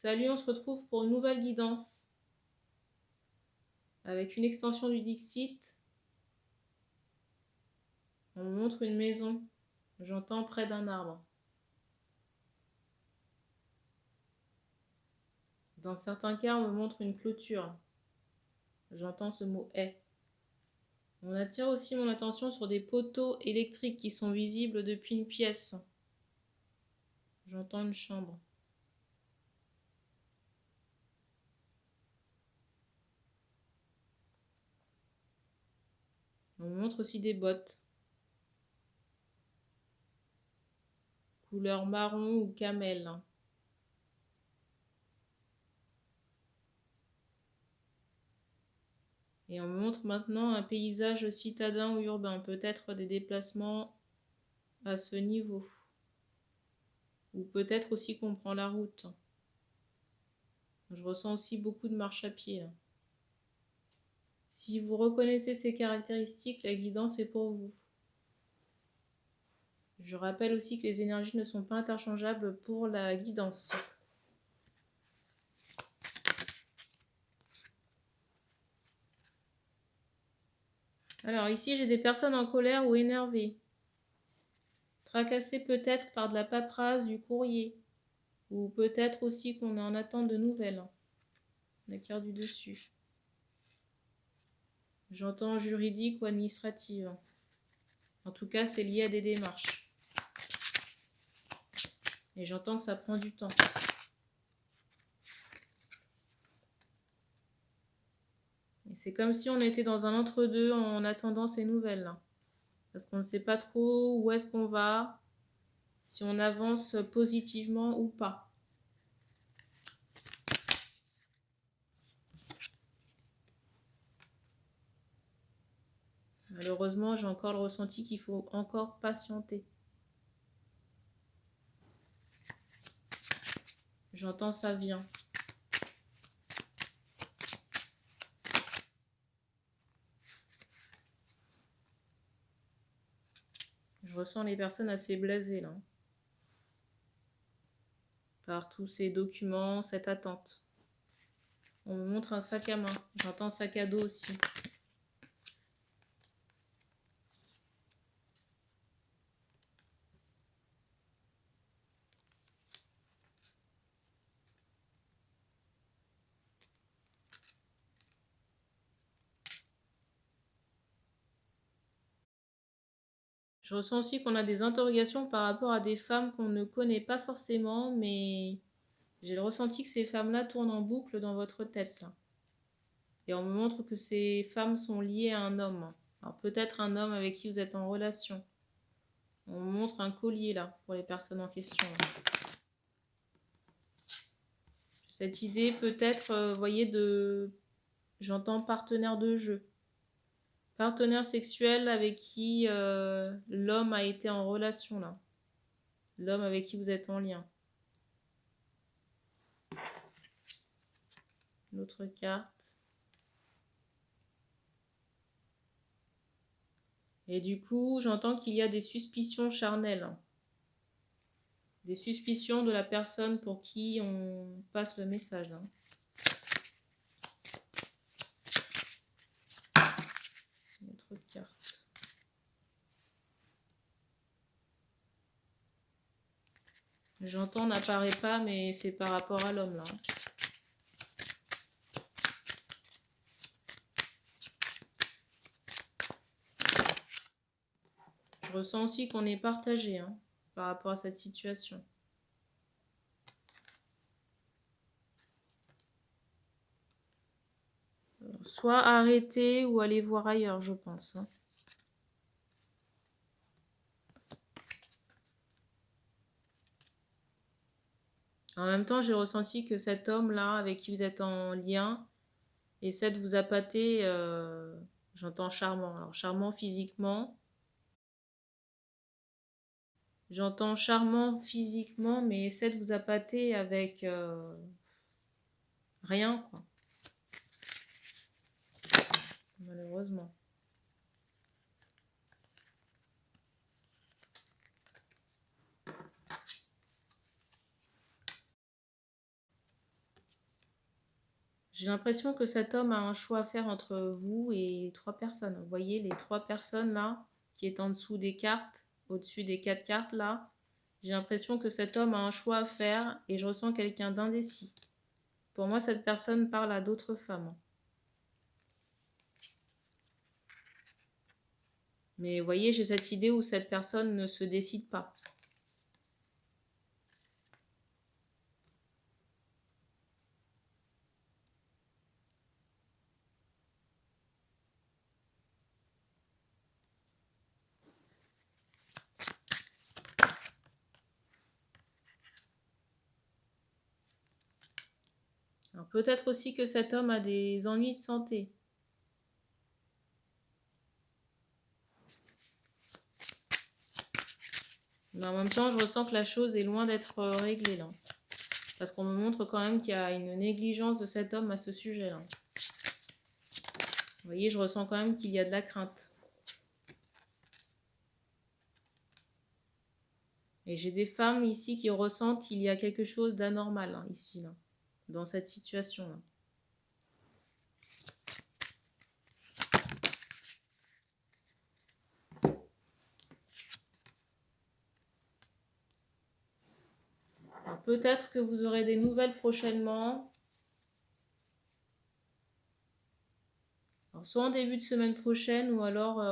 Salut, on se retrouve pour une nouvelle guidance avec une extension du Dixit. On me montre une maison. J'entends près d'un arbre. Dans certains cas, on me montre une clôture. J'entends ce mot est. On attire aussi mon attention sur des poteaux électriques qui sont visibles depuis une pièce. J'entends une chambre. On me montre aussi des bottes. Couleur marron ou camel. Et on me montre maintenant un paysage citadin ou urbain, peut-être des déplacements à ce niveau. Ou peut-être aussi qu'on prend la route. Je ressens aussi beaucoup de marche à pied là. Si vous reconnaissez ces caractéristiques, la guidance est pour vous. Je rappelle aussi que les énergies ne sont pas interchangeables pour la guidance. Alors ici, j'ai des personnes en colère ou énervées. Tracassées peut-être par de la paperasse, du courrier. Ou peut-être aussi qu'on est en attente de nouvelles. La carte du dessus. J'entends juridique ou administrative. En tout cas, c'est lié à des démarches. Et j'entends que ça prend du temps. Et c'est comme si on était dans un entre-deux en attendant ces nouvelles là. Parce qu'on ne sait pas trop où est-ce qu'on va, si on avance positivement ou pas. Malheureusement, j'ai encore le ressenti qu'il faut encore patienter. J'entends ça vient. Je ressens les personnes assez blasées là. Par tous ces documents, cette attente. On me montre un sac à main. J'entends sac à dos aussi. Je ressens aussi qu'on a des interrogations par rapport à des femmes qu'on ne connaît pas forcément, mais j'ai le ressenti que ces femmes-là tournent en boucle dans votre tête là. Et on me montre que ces femmes sont liées à un homme. Alors peut-être un homme avec qui vous êtes en relation. On me montre un collier là, pour les personnes en question. Cette idée peut-être, vous voyez, j'entends partenaire de jeu. Partenaire sexuel avec qui l'homme a été en relation là. L'homme avec qui vous êtes en lien. Une autre carte. Et du coup, j'entends qu'il y a des suspicions charnelles. Des suspicions de la personne pour qui on passe le message. Une autre carte. J'entends n'apparaît pas, mais c'est par rapport à l'homme là. Je ressens aussi qu'on est partagé par rapport à cette situation. Soit arrêter ou aller voir ailleurs, je pense. En même temps, j'ai ressenti que cet homme-là, avec qui vous êtes en lien, essaie de vous appâter, j'entends charmant. Alors, charmant physiquement. J'entends charmant physiquement, mais essaie de vous appâter avec rien, quoi. Malheureusement. J'ai l'impression que cet homme a un choix à faire entre vous et 3 personnes. Vous voyez les 3 personnes là, qui est en dessous des cartes, au-dessus des 4 cartes là. J'ai l'impression que cet homme a un choix à faire et je ressens quelqu'un d'indécis. Pour moi, cette personne parle à d'autres femmes. Mais vous voyez, j'ai cette idée où cette personne ne se décide pas. Alors peut-être aussi que cet homme a des ennuis de santé. Mais en même temps, je ressens que la chose est loin d'être réglée là. Parce qu'on me montre quand même qu'il y a une négligence de cet homme à ce sujet-là. Vous voyez, je ressens quand même qu'il y a de la crainte. Et j'ai des femmes ici qui ressentent qu'il y a quelque chose d'anormal hein, ici, là, dans cette situation-là. Peut-être que vous aurez des nouvelles prochainement. Alors, soit en début de semaine prochaine ou alors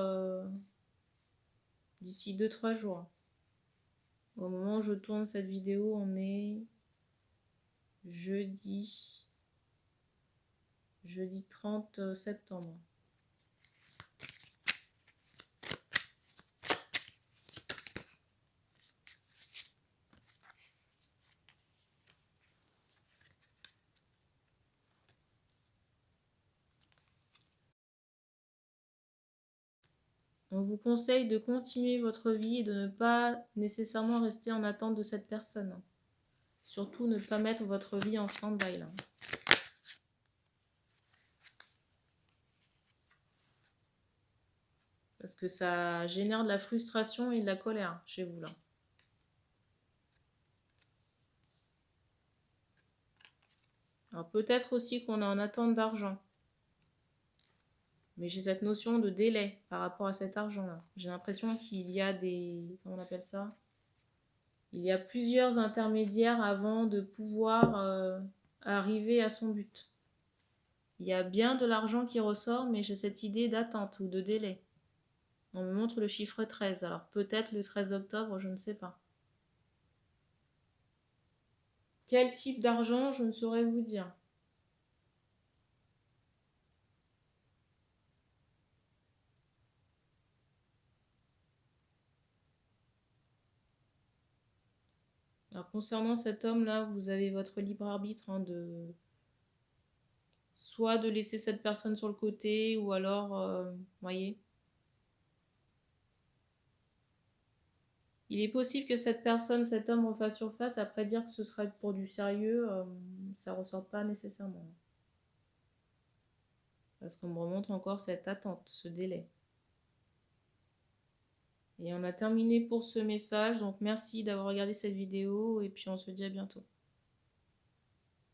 d'ici 2-3 jours. Au moment où je tourne cette vidéo, on est jeudi 30 septembre. On vous conseille de continuer votre vie et de ne pas nécessairement rester en attente de cette personne. Surtout ne pas mettre votre vie en stand-by là. Parce que ça génère de la frustration et de la colère chez vous là. Alors peut-être aussi qu'on est en attente d'argent. Mais j'ai cette notion de délai par rapport à cet argent-là. J'ai l'impression qu'il y a des... Comment on appelle ça? Il y a plusieurs intermédiaires avant de pouvoir arriver à son but. Il y a bien de l'argent qui ressort, mais j'ai cette idée d'attente ou de délai. On me montre le chiffre 13, alors peut-être le 13 octobre, je ne sais pas. Quel type d'argent, je ne saurais vous dire. Alors concernant cet homme-là, vous avez votre libre arbitre hein, de soit de laisser cette personne sur le côté ou alors, voyez. Il est possible que cette personne, cet homme refasse surface après dire que ce serait pour du sérieux, ça ressort pas nécessairement. Parce qu'on me remontre encore cette attente, ce délai. Et on a terminé pour ce message, donc merci d'avoir regardé cette vidéo et puis on se dit à bientôt.